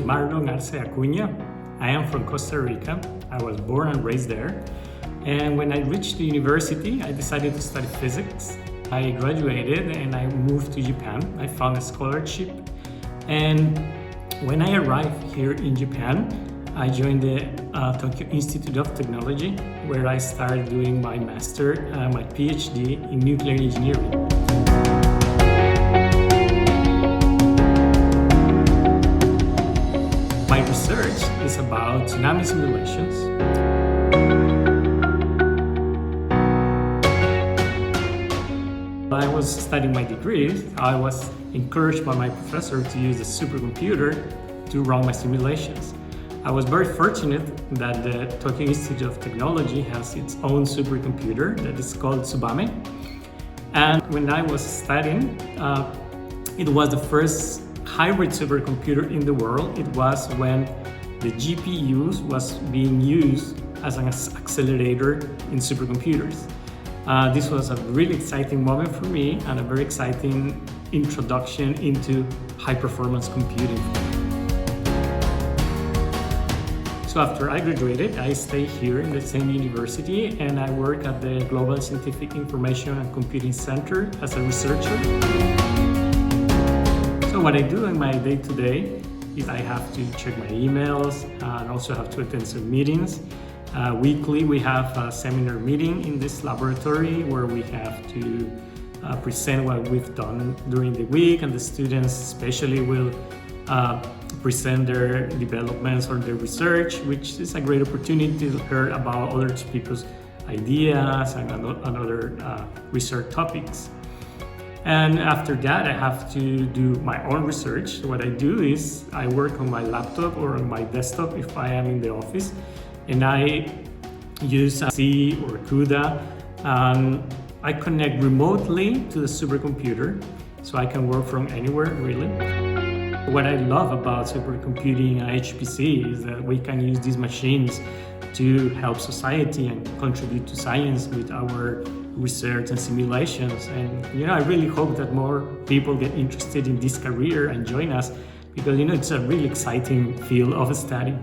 Marlon Arce. I am from Costa Rica. I was born and raised there. And when I reached the university, I decided to study physics. I graduated and I moved to Japan. I found a scholarship. And when I arrived here in Japan, I joined the Tokyo Institute of Technology, where I started doing my master, my PhD in nuclear engineering. My research is about tsunami simulations. When I was studying my degree, I was encouraged by my professor to use a supercomputer to run my simulations. I was very fortunate that the Tokyo Institute of Technology has its own supercomputer that is called Tsubame. And when I was studying, it was the first hybrid supercomputer in the world. It was when the GPUs was being used as an accelerator in supercomputers. This was a really exciting moment for me and a very exciting introduction into high-performance computing. So after I graduated, I stayed here in the same university and I work at the Global Scientific Information and Computing Center as a researcher. So what I do in my day-to-day is I have to check my emails and also have to attend some meetings. Weekly, we have a seminar meeting in this laboratory where we have to present what we've done during the week, and the students especially will present their developments or their research, which is a great opportunity to learn about other people's ideas and other research topics. And after that, I have to do my own research. So what I do is I work on my laptop or on my desktop if I am in the office, and I use C or CUDA. I connect remotely to the supercomputer, so I can work from anywhere, really. What I love about supercomputing and HPC is that we can use these machines to help society and contribute to science with our research and simulations. And I really hope that more people get interested in this career and join us, because it's a really exciting field of study.